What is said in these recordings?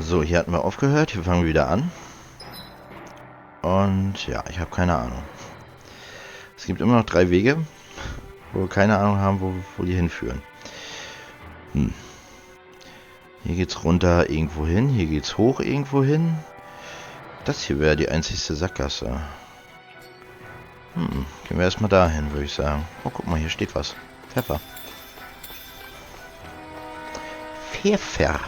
So, hier hatten wir aufgehört. Hier fangen wir wieder an. Und ja, ich habe keine Ahnung. Es gibt immer noch 3 Wege, wo wir keine Ahnung haben, wo die hinführen. Hier geht's runter irgendwo hin. Hier geht's hoch irgendwo hin. Das hier wäre die einzigste Sackgasse. Gehen wir erstmal dahin, würde ich sagen. Oh, guck mal, hier steht was. Pfeffer. Pfeffer.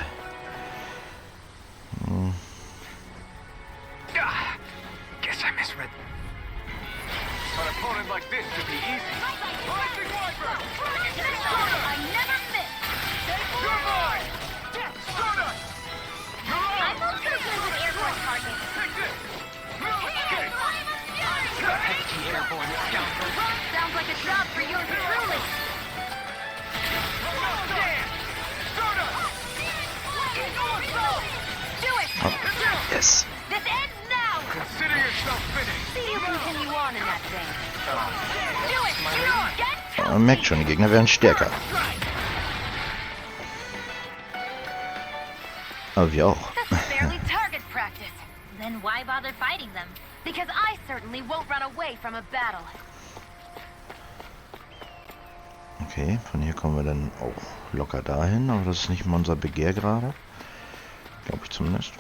Guess I misread. An opponent like this should be easy. Rising Wyvern! I never miss. You're mine! Stardust! You're on! I'm also good with airborne targets. Take this! Okay. Hefty airborne scoundrel. Sounds like a job for yours truly. Stand! Stardust! Do it. Yes. This ends now. Consider yourself finished! See you continue on in that thing. Do it. Get Man merkt schon, die Gegner werden stärker. Aber wir auch. This is barely target practice. Then why bother fighting them? Because I certainly won't run away from a battle. Okay, von hier kommen wir dann auch locker dahin, aber das ist nicht mal unser Begehr gerade. Glaube ich zumindest.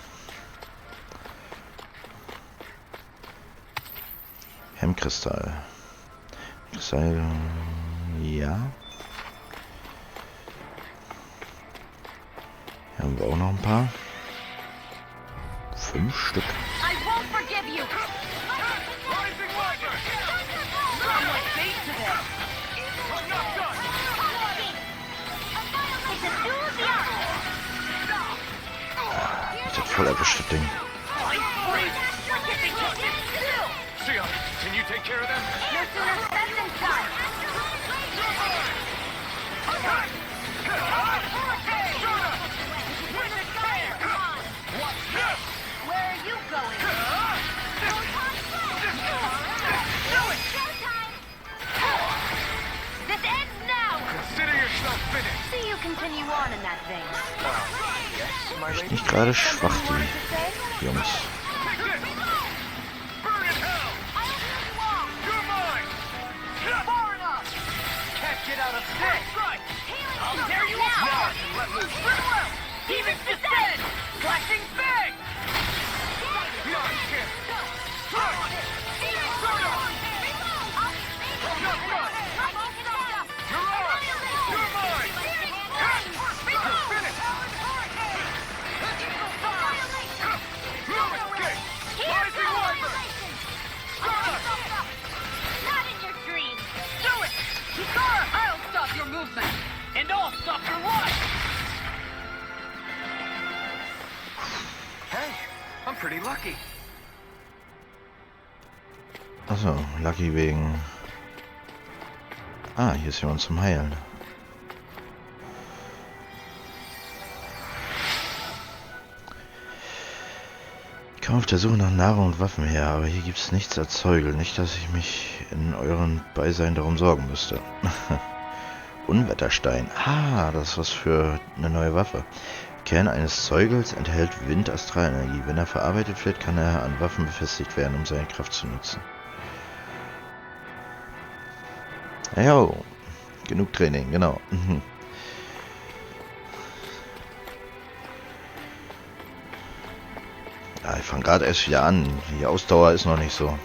Hemmkristall. Kristall, ja. Hier haben wir auch noch ein paar. 5 Stück. I won't forgive you. Rising Wyvern! Someone beat to them. I'm not done! It's a duel of the Ich hab voll erwischt, das Ding. Sion, can you take care of them? No sooner said than done. Where are you going? This ends now. Consider yourself finished! See you continue on in that vein. Yes, my lady. Nicht gerade schwach, die Jungs. Take this! Burn in hell! You're mine! Far enough! Can't get out of this! Right! There you are. Now I can let loose! Very well! Demons descend. Flashing bang! Not a chance! You're on! You're mine! Finish! Okay! Rising Wyvern! Not in your dreams. Do it! Hikara, I'll stop your movement. And I'll stop your run! Hey, I'm pretty lucky. Achso, Lucky wegen... Ah, hier ist jemand zum Heilen. Ich komme auf der Suche nach Nahrung und Waffen her, aber hier gibt es nichts als Zeugel. Nicht, dass ich mich in euren Beisein darum sorgen müsste. Unwetterstein. Ah, das ist was für eine neue Waffe. Kern eines Zeugels enthält Wind-Astralenergie. Wenn er verarbeitet wird, kann er an Waffen befestigt werden, um seine Kraft zu nutzen. Ja, genug Training, genau. Ja, ich fange gerade erst wieder an. Die Ausdauer ist noch nicht so.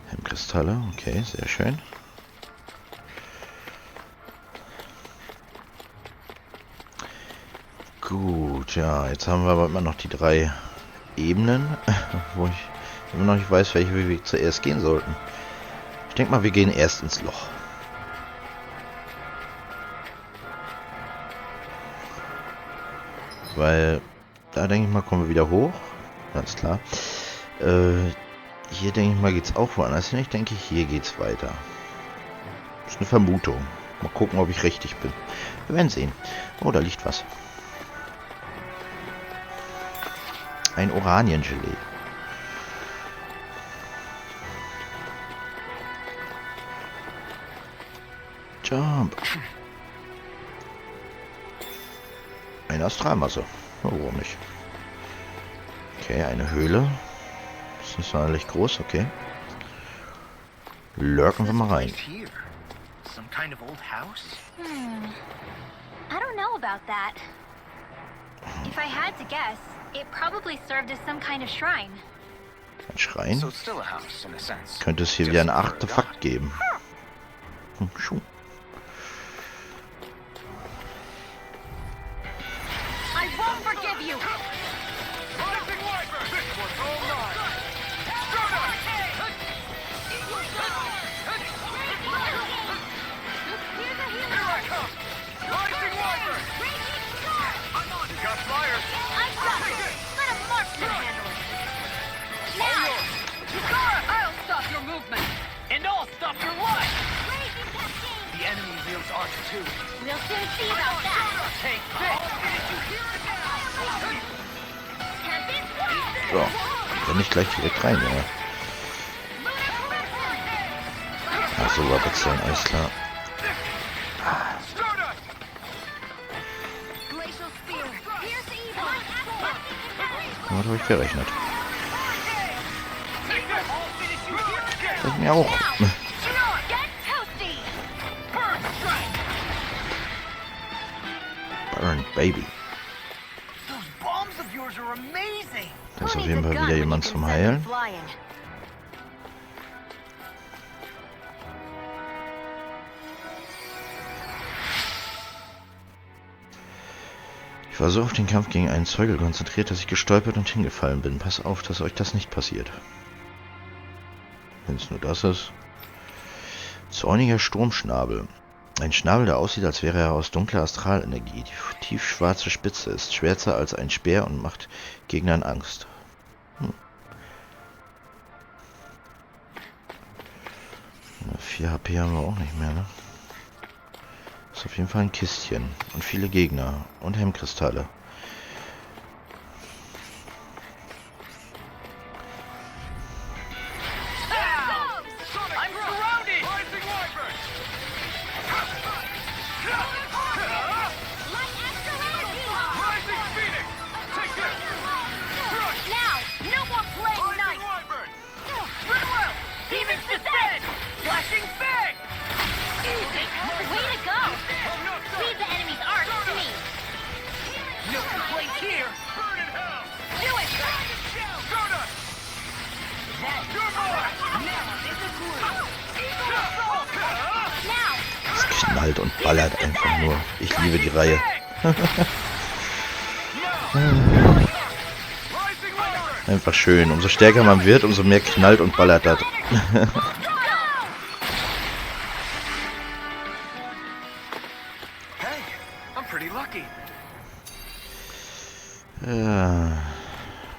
Hemmkristalle, okay, sehr schön. Gut, ja, jetzt haben wir aber immer noch die 3 Ebenen, wo ich immer noch nicht weiß, welche wir zuerst gehen sollten. Ich denke mal, wir gehen erst ins Loch. Weil, da denke ich mal, kommen wir wieder hoch. Ganz klar. Hier denke ich mal, geht's auch woanders hin. Ich denke, hier geht's weiter. Das ist eine Vermutung. Mal gucken, ob ich richtig bin. Wir werden sehen. Oh, da liegt was. Ein Oraniengelee. Jump. Eine Astralmasse. Oh, warum nicht? Okay, eine Höhle. Ist nicht sonderlich groß, okay. Lurken wir mal rein. Here. Some kind of old house? I don't know about that. If I had to guess, it probably served as some kind of shrine. Ein Schrein? So it's still a house in a sense. Könnte es hier Just wieder ein for a Artefakt god. geben. Schuh. I won't forgive you! Rising Wyvern! This one's all mine! Here I come! Rising Wyvern! You got fire! I've got it! Let a marksman handle it! Now! I'll stop your movement! And I'll stop your life! The enemy wields arc too. We'll soon see about that! Take this! So. Dann nicht gleich direkt rein, ja. Ach so, war wechseln, alles klar. Glacial spear! Pierce evil! Damit habe ich gerechnet. Ich mir auch. Get toasty! Burn, Baby. Those bombs of yours are amazing! Da ist auf jeden Fall wieder jemand zum Heilen. Ich war so auf den Kampf gegen einen Zeugel konzentriert, dass ich gestolpert und hingefallen bin. Pass auf, dass euch das nicht passiert. Wenn es nur das ist. Zorniger Sturmschnabel. Ein Schnabel, der aussieht, als wäre er aus dunkler Astralenergie. Die tiefschwarze Spitze ist schwärzer als ein Speer und macht Gegnern Angst. 4 HP haben wir auch nicht mehr, ne? Ist auf jeden Fall ein Kistchen. Und viele Gegner. Und Hemmkristalle. I'm surrounded! Rising Wyvern! Rising Phoenix! Take this! Now! No more playing Rising nice! Wyvern! Farewell! Phoenix is dead! Flashing Fang! Way to go! I'm not done! Leave the enemy's arc to me! No complaints here! Burn in hell! Do it! Donut! You're mine! Now, this is good! Evil assault! Now! Es knallt und ballert einfach nur. Ich liebe die Reihe. Rising Wyvern! Einfach schön. Umso stärker man wird, umso mehr knallt und ballert das. Hey, I'm pretty lucky. Ja,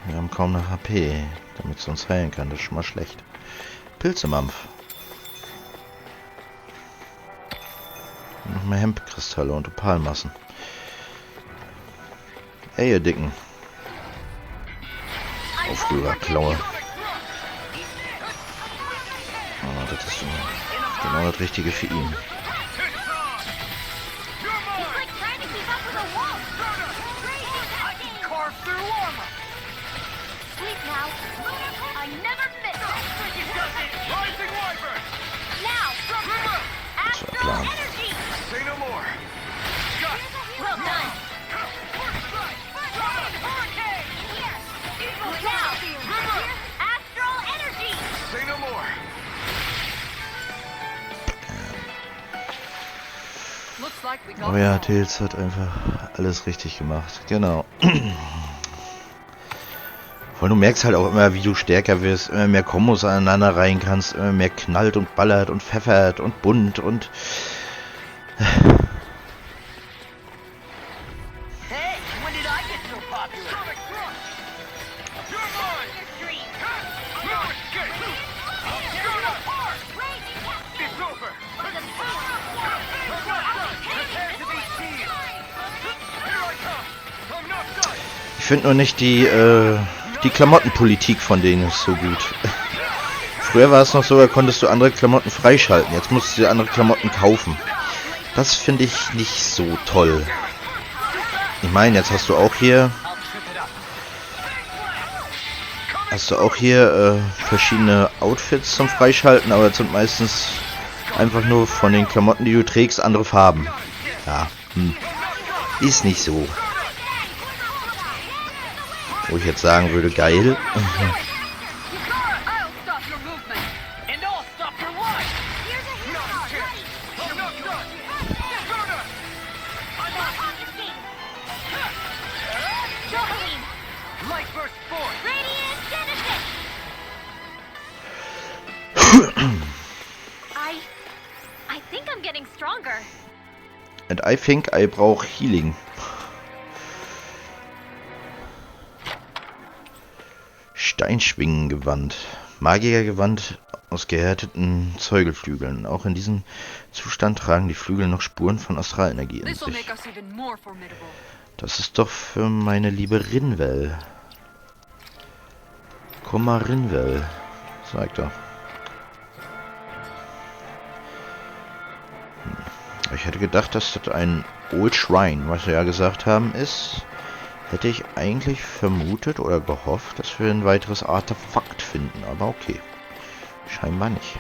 wir haben kaum noch HP, damit es uns heilen kann. Das ist schon mal schlecht. Pilzemampf. Noch mehr Hempkristalle und Opalmassen. Ey, ihr Dicken. Aufrührerklaue. Oh, das ist genau das Richtige für ihn. He's like trying to keep up with a wolf! I can carve through armor! Sleep now! I never miss! Rising Wyvern! Now! Das war Astral Plan. energy! Say no more! Got it! Well done! Hurricane! Now! Astral energy! Say no more! Oh ja, Tails hat einfach alles richtig gemacht. Genau. Weil du merkst halt auch immer, wie du stärker wirst, immer mehr Kombos aneinander rein kannst, immer mehr knallt und ballert und pfeffert und bunt und... Hey, when did I get so popular? Sonic Thrust! You're mine! No escape! I'll tear you apart! It's over! Prepare to be seized! Here I come! I'm not done! Ich finde nur nicht die Klamottenpolitik von denen ist so gut. Früher war es noch so, da konntest du andere Klamotten freischalten. Jetzt musst du dir andere Klamotten kaufen. Das finde ich nicht so toll. Ich meine, jetzt hast du auch hier verschiedene Outfits zum Freischalten, aber das sind meistens einfach nur von den Klamotten, die du trägst, andere Farben. Ja, ist nicht so. Wo ich jetzt sagen würde, geil. I think I'm getting stronger. And I think I brauche Healing. Steinschwingengewand. Magiergewand aus gehärteten Zeugelflügeln. Auch in diesem Zustand tragen die Flügel noch Spuren von Astralenergie in sich. Das ist doch für meine liebe Rinwell. Komm mal, Rinwell. Sag doch. Ich hätte gedacht, dass das ein Old Shrine, was wir ja gesagt haben, ist. Hätte ich eigentlich vermutet oder gehofft, dass wir ein weiteres Artefakt finden. Aber okay. Scheinbar nicht.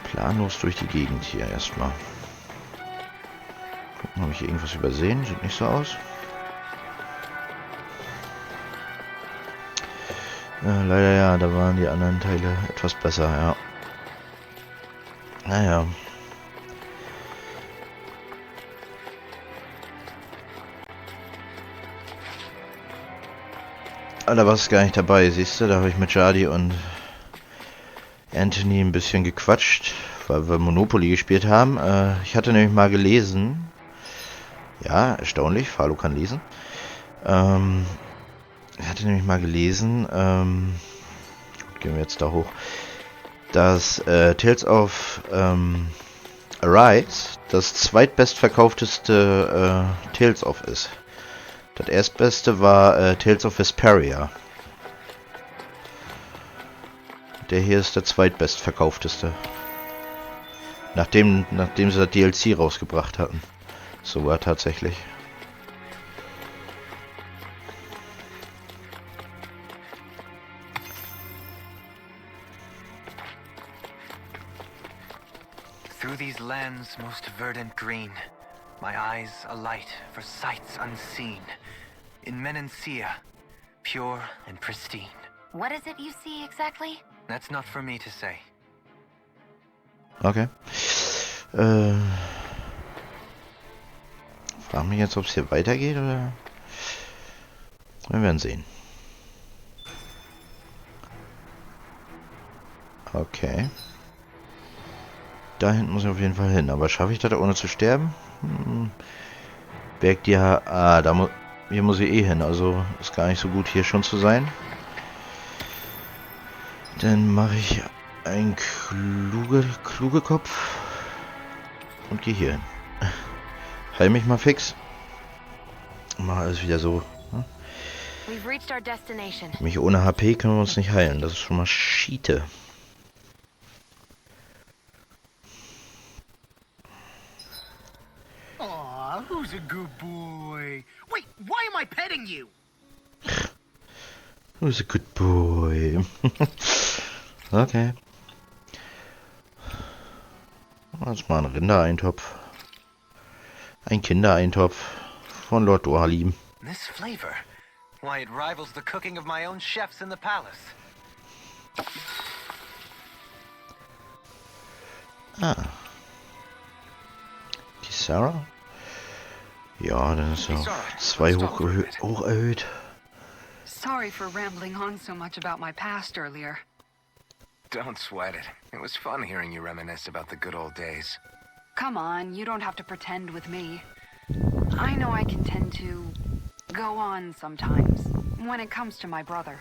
Planlos durch die Gegend hier erstmal. Gucken, habe ich hier irgendwas übersehen? Sieht nicht so aus. Leider ja, da waren die anderen Teile etwas besser, ja. Naja. Da war es gar nicht dabei, siehst du? Da habe ich mit Jardi und Anthony ein bisschen gequatscht, weil wir Monopoly gespielt haben. Ich hatte nämlich mal gelesen, ja, erstaunlich, Falo kann lesen. Ich hatte nämlich mal gelesen, gehen wir jetzt da hoch, dass Tales of Arise das zweitbestverkaufteste Tales of ist. Das erstbeste war Tales of Vesperia. Der hier ist der zweitbestverkaufteste. Nachdem sie das DLC rausgebracht hatten. So war tatsächlich. Through these lands most verdant green, my eyes alight for sights unseen. In Menancia, pure and pristine. What is it you see exactly? That's not for me to say. Okay. Frag mich jetzt, ob es hier weitergeht oder... Wir werden sehen. Okay. Da hinten muss ich auf jeden Fall hin. Aber schaffe ich das ohne zu sterben? Berg die hier muss ich eh hin. Also ist gar nicht so gut, hier schon zu sein. Dann mache ich einen kluge Kopf und gehe hier hin. Heil mich mal fix. Mach alles wieder so. We've reached our destination. Mich ohne HP können wir uns nicht heilen. Das ist schon mal Schiete. Aw, who's a good boy? Wait, why am I petting you? Who's a good boy? Okay. Das mal ein Rindereintopf. Ein Kindereintopf von Lord Dohalim. This flavor, why it rivals the cooking of my own chefs in the palace. Ah. Die Sarah? Ja, dann ist er auf 2 hoch erhöht. Sorry for rambling on so much about my past earlier. Don't sweat it. It was fun hearing you reminisce about the good old days. Come on, you don't have to pretend with me. I know I can tend to go on sometimes when it comes to my brother.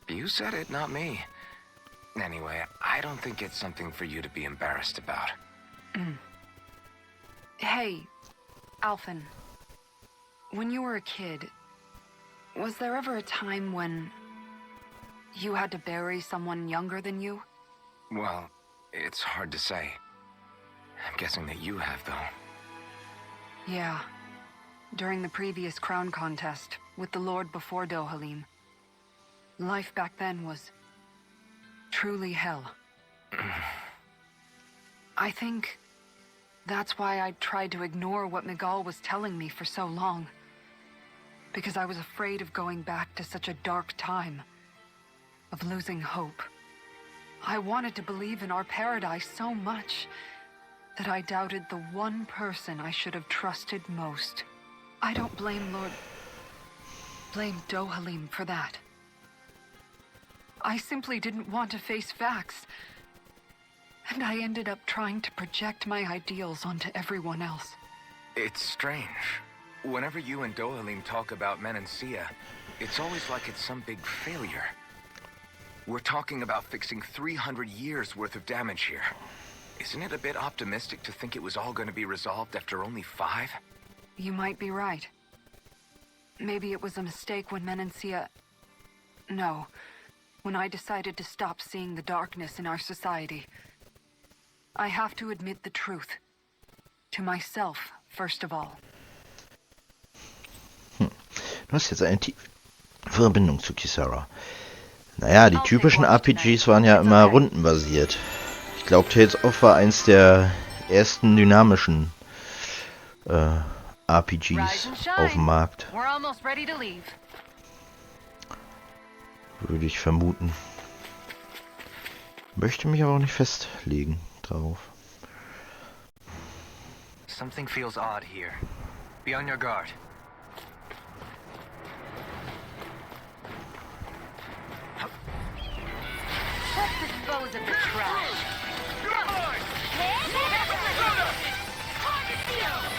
You said it, not me. Anyway, I don't think it's something for you to be embarrassed about. Hey, Alphen. When you were a kid, was there ever a time when you had to bury someone younger than you? Well, It's hard to say. I'm guessing that you have, though. Yeah. During the previous crown contest, with the Lord before Dohalim. Life back then was truly hell. I think that's why I tried to ignore what Miguel was telling me for so long. Because I was afraid of going back to such a dark time. Of losing hope. I wanted to believe in our paradise so much that I doubted the one person I should have trusted most. I don't blame Dohalim for that. I simply didn't want to face facts. And I ended up trying to project my ideals onto everyone else. It's strange. Whenever you and Dohalim talk about Menancia, it's always like it's some big failure. We're talking about fixing 300 years worth of damage here. Isn't it a bit optimistic to think it was all going to be resolved after only 5? You might be right. Maybe it was a mistake when Menancia... No. When I decided to stop seeing the darkness in our society. I have to admit the truth. To myself, first of all. Du hast jetzt eine tiefe Verbindung zu Kisara. Naja, die typischen RPGs waren ja immer rundenbasiert. Ich glaube, Tales of war eins der ersten dynamischen RPGs auf dem Markt. Würde ich vermuten. Möchte mich aber auch nicht festlegen drauf. Something feels odd here. Be on your guard. Let's dispose of the trash. You're mine!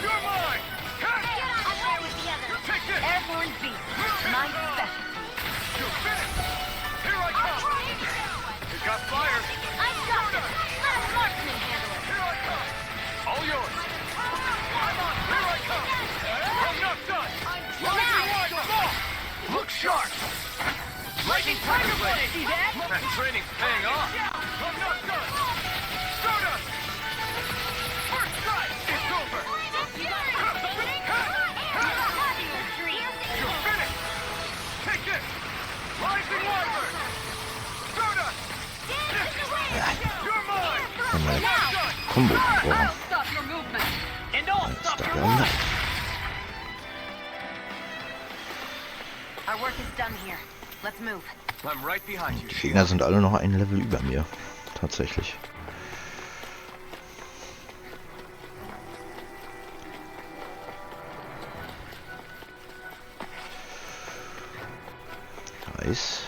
You're mine! Get on there with the others! Take this! Airborne beast. My specialty. You're finished! Here I come! You got fire! I got this! Let a marksman handle it! Here I come! All yours! I'm on! Here I come! I'm not done! Rising wide off! Look sharp! Lightning Tiger Blade! See that? That training's paying off! I'm not done! Stardust! First strike! It's over! You're finished! Take this! Rising Wyvern! Stardust! You're mine! Haben wir Combo gebrochen. I'll stop your movement! And I'll Jetzt stop da your der movement! Light. Our work is done here. Let's move. I'm right behind you, Die Gegner sind alle noch ein Level über mir. Tatsächlich. Nice.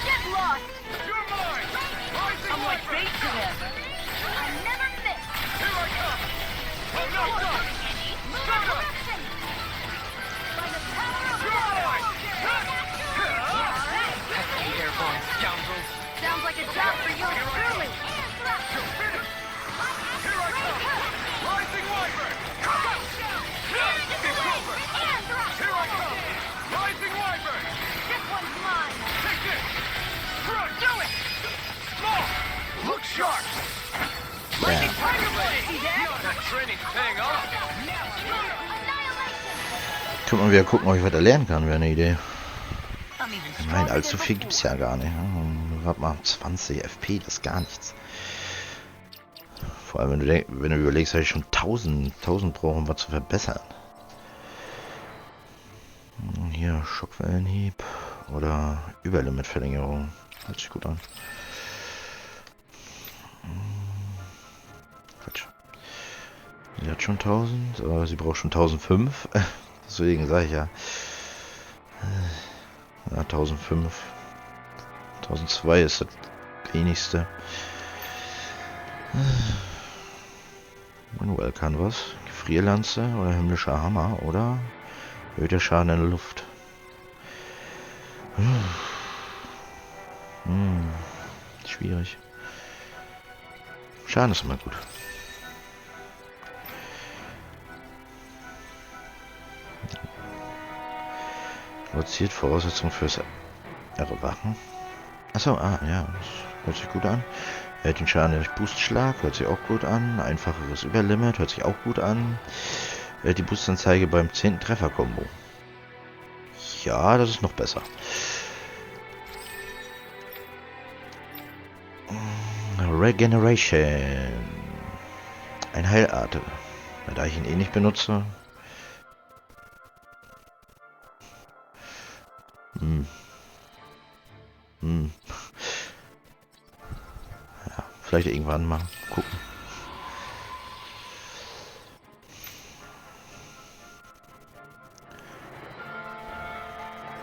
Get lost! You're mine! Rising I'm like Wyvern! bait to them. I never miss. Here I come! I'm not done! Stardust! By the power of You're mine! Pesky airborne scoundrels. Sounds like a job for you truly. You're finished! Here I come! Rising Wyvern! It's over! Here I come! Rising Wyvern! This one's mine. Take this! Run! Do it! Small! Look sharp! Ja. Tiger Blade! That training's paying off! Können wir wieder gucken, ob ich weiter lernen kann, wäre eine Idee. Nein, allzu viel gibt's ja gar nicht. Warte mal, 20 FP, das ist gar nichts. Vor allem, wenn du überlegst, dass ich schon 1000 brauche, um was zu verbessern. Hier, Schockwellenhieb oder Überlimitverlängerung. Hört sich gut an. Quatsch. Sie hat schon 1000, aber sie braucht schon 1005. Deswegen sage ich ja. Ja, 1005. 1002 ist das wenigste. Manuel kann was. Gefrierlanze oder himmlischer Hammer oder erhöhter Schaden in der Luft. Schwierig. Schaden ist immer gut. Produziert Voraussetzungen fürs Erwachen. Achso, ja, das hört sich gut an. Hält den Schaden durch Boostschlag, hört sich auch gut an. Einfacheres Überlimit, hört sich auch gut an. Die Boostanzeige beim 10. Treffer-Kombo. Ja, das ist noch besser. Regeneration. Ein Heilatem. Da ich ihn eh nicht benutze. Ja, vielleicht irgendwann mal gucken.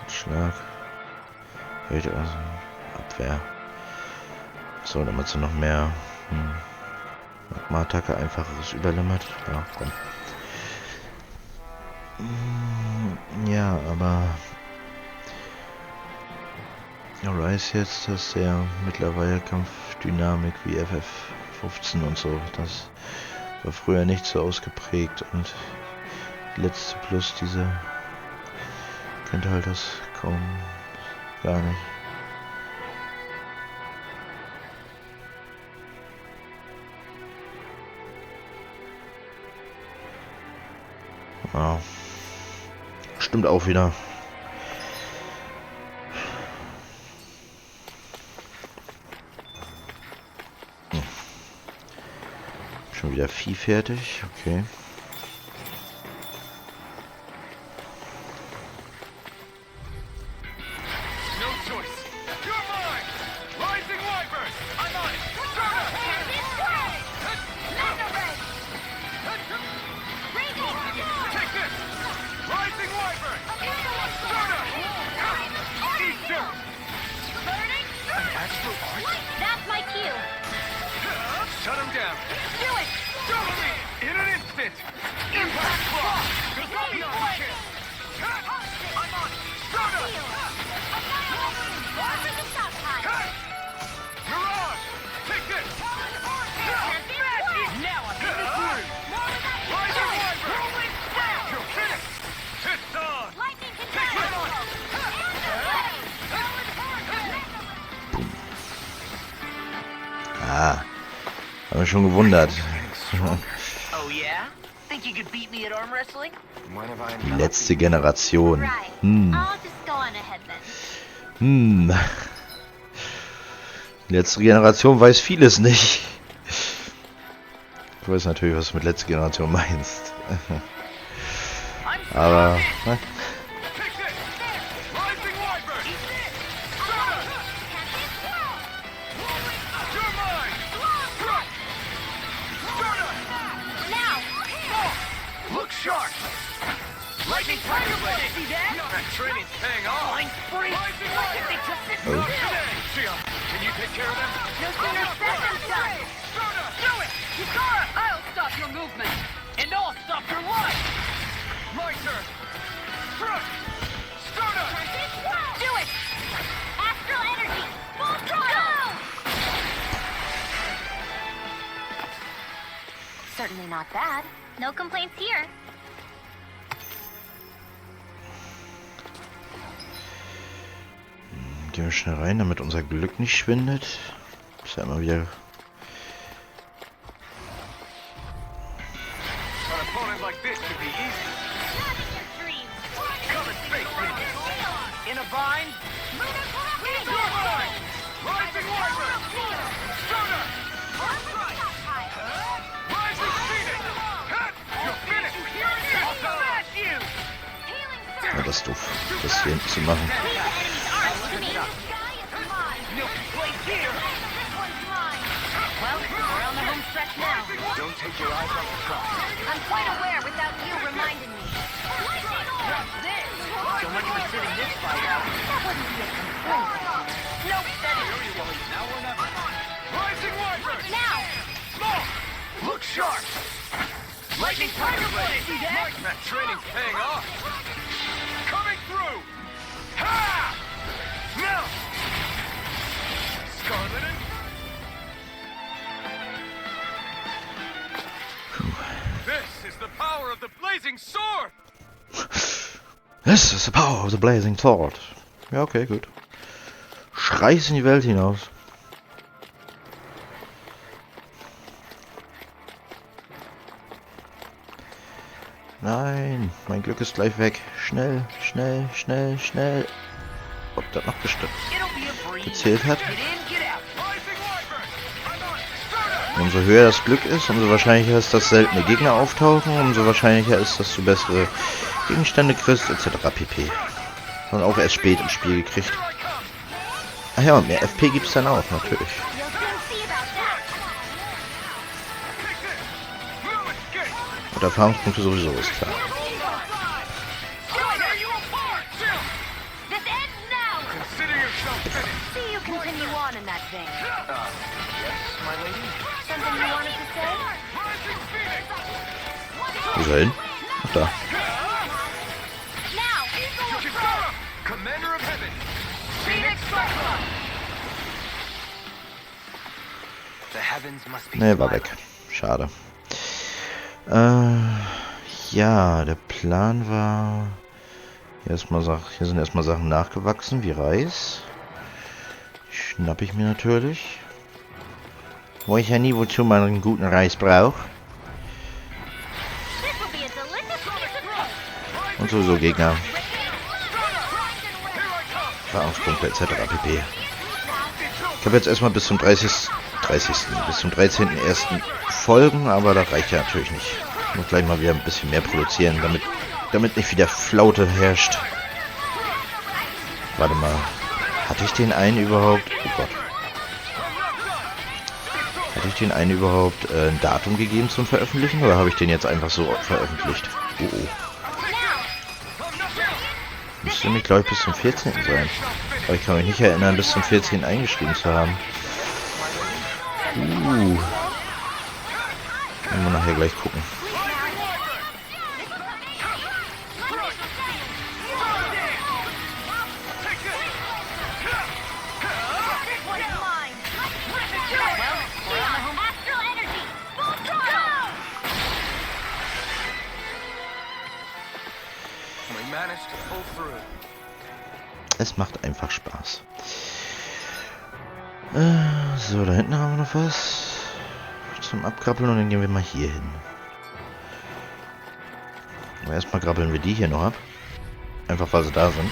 Schlag. Hält also Abwehr. So, damit sie noch mehr Magma-Attacke, einfacheres Überlimit. Ja, komm. Ja, aber Rise jetzt, dass der mittlerweile Kampfdynamik wie FF15 und so, das war früher nicht so ausgeprägt und letzte Plus diese kennt halt das kaum gar nicht. Ja. Stimmt auch wieder. Schon wieder Vieh fertig, okay. No choice. You're mine. Rising Wyvern. I'm on it. Take this. Rising Wyvern. Eat dirt. An astral art? That's my cue. Shut him down. Do it! Double me in an instant. Impact block. Beyond kill. I'm on it. Mirage. Take this. Now I'm in the groove. Rising Wyvern. You're finished. It's on. Lightning can Take it on. Ah, habe mich schon gewundert. Oh yeah? Think you could beat me at arm wrestling? When have I Die not letzte Generation. Right. Hm. I'll just go on ahead then. Die letzte Generation weiß vieles nicht. Ich weiß natürlich, was du mit letzter Generation meinst. Aber ne? Take this. Rising Wyvern. You're mine. Now! Look sharp. Lightning Tiger Blade. See that? That training's paying off. Line free. Rising Look at they Wyvern. took this Oh. Not today. Sion, can you take care of them? No sooner said than done! Do it! Yukara, I'll stop your movement. And I'll stop your life! My turn. Thrust. Stardust. Do it! Astral energy! Full throttle! Certainly not bad. No complaints here. Gehen wir schnell rein, damit unser Glück nicht schwindet. Ist ja immer wieder. An opponent like this should be easy. Come and face me. In a bind? You're mine. Rising Wyvern. Stardust. Rising Phoenix. Hit. You're finished. It's on. Ja, das ist doof, das hier hinten zu machen. No place here! Well, we're on the home stretch now. Don't take your eyes off the clock. I'm quite aware without you reminding me. So much for sitting this fight out. Nope, that is now or never. Rising Wyvern. Now! Small. Look sharp. Lightning Tiger Blade! See that? That training's paying off. Coming through. Ha! Now. Scarlet and this is the power of the blazing sword. This is the power of the blazing sword. Ja, okay, gut. Schrei's in die Welt hinaus. Nein, mein Glück ist gleich weg. Schnell, schnell, schnell, schnell. Ob das noch bestimmt gezählt hat. Umso höher das Glück ist, umso wahrscheinlicher ist, dass seltene Gegner auftauchen, umso wahrscheinlicher ist, dass du bessere Gegenstände kriegst, etc. pp. Und auch erst spät im Spiel gekriegt. Ach ja, und mehr FP gibt's dann auch, natürlich. You'll soon see about that. Und Erfahrungspunkte sowieso, ist klar. This ends now. Consider yourself finished. See you continue on in that thing. Yes, my lady? Something you wanted to say? Rising Phoenix. Wo ist er hin? Ach da. Now. Kitara, Commander of Heaven. Phoenix Cyclops. The heavens must be Ne, war smiling. weg. Schade. Ja, der Plan war... Hier sind erstmal Sachen nachgewachsen, wie Reis. Schnapp ich mir natürlich. Wo ich ja nie wozu man einen guten Reis brauche. This will be a delicious piece of cake. Und sowieso Gegner. Erfahrungspunkte etc. pp. Ich habe jetzt erstmal bis zum 13.1. Folgen, aber das reicht ja natürlich nicht. Ich muss gleich mal wieder ein bisschen mehr produzieren, damit nicht wieder Flaute herrscht. Warte mal. Hatte ich den einen überhaupt? Oh Gott. Hatte ich den einen überhaupt ein Datum gegeben zum Veröffentlichen oder habe ich den jetzt einfach so veröffentlicht? Oh oh. Müsste nämlich, glaube ich, bis zum 14. sein. Aber ich kann mich nicht erinnern, bis zum 14. eingeschrieben zu haben. Werden wir nachher gleich gucken. Astral energy. Full throttle. We managed to pull through. Es macht einfach Spaß. So, da hinten haben wir noch was zum Abkrabbeln und dann gehen wir mal hier hin. Aber erstmal krabbeln wir die hier noch ab. Einfach weil sie da sind.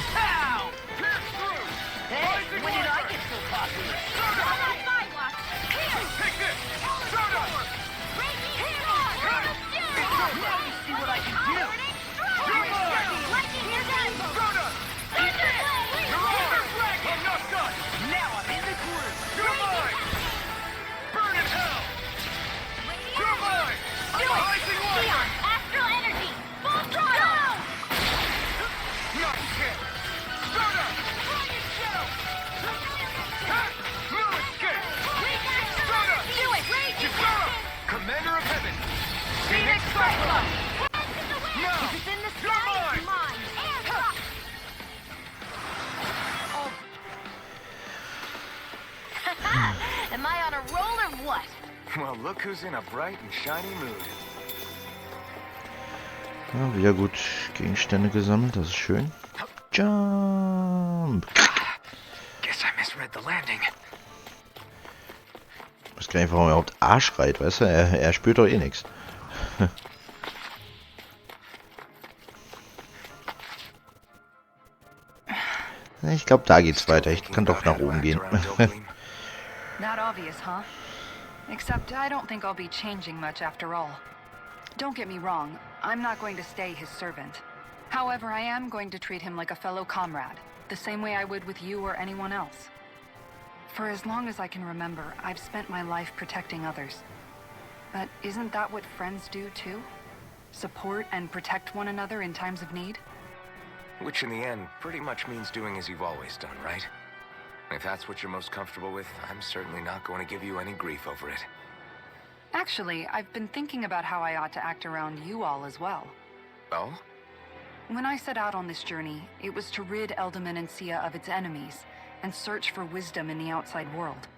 Astral energy. Full throttle. Commander of Heaven. Phoenix Cyclops. Now, If it's in the you're sky, mine. it's mine. Am I on a roll or what? Well, look who's in a bright and shiny mood. Ja, wieder gut Gegenstände gesammelt, das ist schön. Jump! Guess I misread the landing. Ich weiß gar nicht, warum er überhaupt A schreit, weißt du? Er spürt doch eh nichts. Ich glaube, da geht's weiter. Ich kann doch nach oben gehen. Not obvious, huh? Except I don't think I'll be changing much after all. Don't get me wrong, I'm not going to stay his servant. However, I am going to treat him like a fellow comrade, the same way I would with you or anyone else. For as long as I can remember, I've spent my life protecting others. But isn't that what friends do too? Support and protect one another in times of need? Which in the end pretty much means doing as you've always done, right? If that's what you're most comfortable with, I'm certainly not going to give you any grief over it. Actually, I've been thinking about how I ought to act around you all as well. Oh? When I set out on this journey, it was to rid Elde Menancia of its enemies and search for wisdom in the outside world.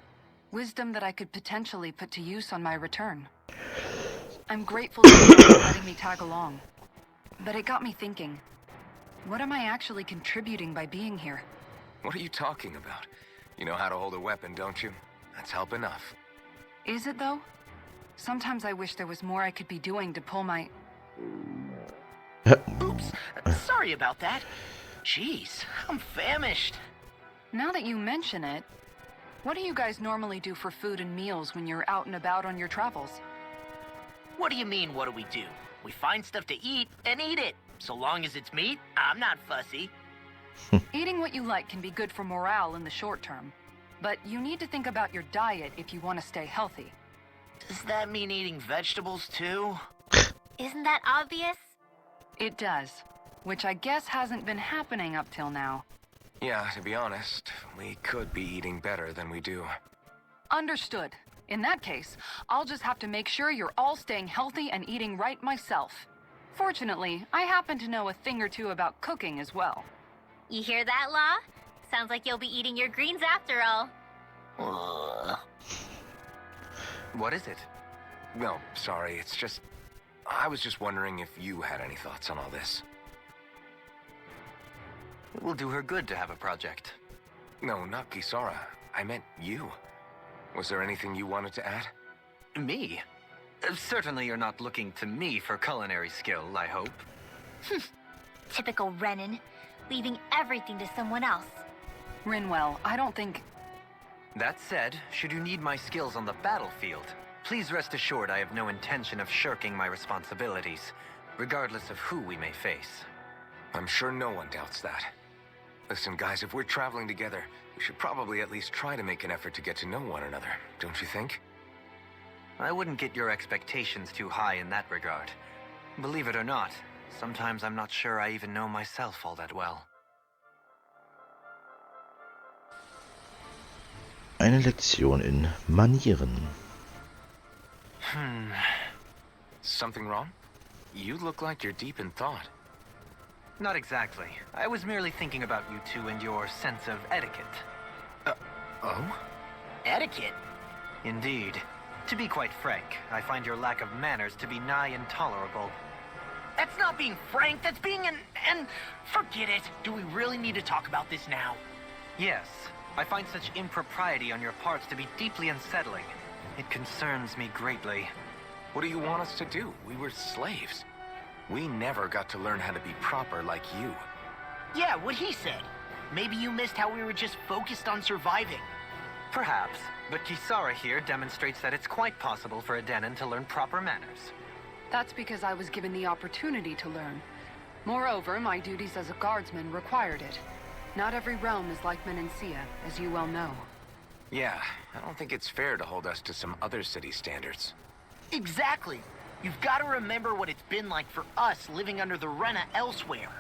Wisdom that I could potentially put to use on my return. I'm grateful to you for letting me tag along. But it got me thinking. What am I actually contributing by being here? What are you talking about? You know how to hold a weapon, don't you? That's help enough. Is it, though? Sometimes I wish there was more I could be doing to pull my... Oops. Sorry about that. Jeez, I'm famished. Now that you mention it, what do you guys normally do for food and meals when you're out and about on your travels? What do you mean, what do we do? We find stuff to eat and eat it. So long as it's meat, I'm not fussy. Eating what you like can be good for morale in the short term, but you need to think about your diet if you want to stay healthy. Does that mean eating vegetables too? Isn't that obvious? It does, which I guess hasn't been happening up till now. Yeah, to be honest, we could be eating better than we do. Understood. In that case, I'll just have to make sure you're all staying healthy and eating right myself. Fortunately, I happen to know a thing or two about cooking as well. You hear that, Law? Sounds like you'll be eating your greens after all. Ugh. What is it? No, sorry, it's just... I was just wondering if you had any thoughts on all this. It will do her good to have a project. No, not Kisara. I meant you. Was there anything you wanted to add? Me? Certainly you're not looking to me for culinary skill, I hope. Typical Renan, leaving everything to someone else. Rinwell, I don't think... That said, should you need my skills on the battlefield, please rest assured I have no intention of shirking my responsibilities, regardless of who we may face. I'm sure no one doubts that. Listen, guys, if we're traveling together, we should probably at least try to make an effort to get to know one another, don't you think? I wouldn't get your expectations too high in that regard. Believe it or not, sometimes I'm not sure I even know myself all that well. Eine Lektion in Manieren. Something wrong? You look like you're deep in thought. Not exactly. I was merely thinking about you two and your sense of etiquette. Oh? Etiquette? Indeed. To be quite frank, I find your lack of manners to be nigh intolerable. That's not being frank, that's being and forget it. Do we really need to talk about this now? Yes, I find such impropriety on your parts to be deeply unsettling. It concerns me greatly. What do you want us to do? We were slaves. We never got to learn how to be proper like you. Yeah, what he said. Maybe you missed how we were just focused on surviving. Perhaps, but Kisara here demonstrates that it's quite possible for a Denon to learn proper manners. That's because I was given the opportunity to learn. Moreover, my duties as a guardsman required it. Not every realm is like Menancia, as you well know. Yeah, I don't think it's fair to hold us to some other city standards. Exactly. You've got to remember what it's been like for us living under the Rena elsewhere.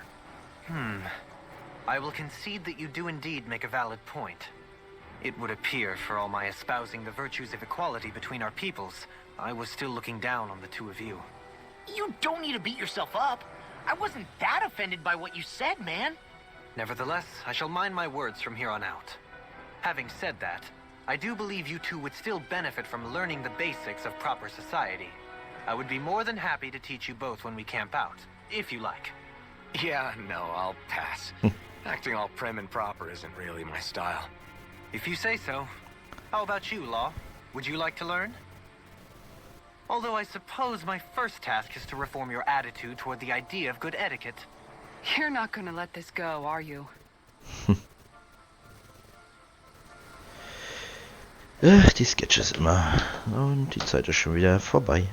I will concede that you do indeed make a valid point. It would appear, for all my espousing the virtues of equality between our peoples, I was still looking down on the two of you. You don't need to beat yourself up. I wasn't that offended by what you said, man. Nevertheless, I shall mind my words from here on out. Having said that, I do believe you two would still benefit from learning the basics of proper society. I would be more than happy to teach you both when we camp out, if you like. Yeah, no, I'll pass. Acting all prim and proper isn't really my style. If you say so. How about you, Law? Would you like to learn? Although I suppose my first task is to reform your attitude toward the idea of good etiquette. You're not gonna let this go, are you? Die Sketches immer. Und die Zeit ist schon wieder vorbei.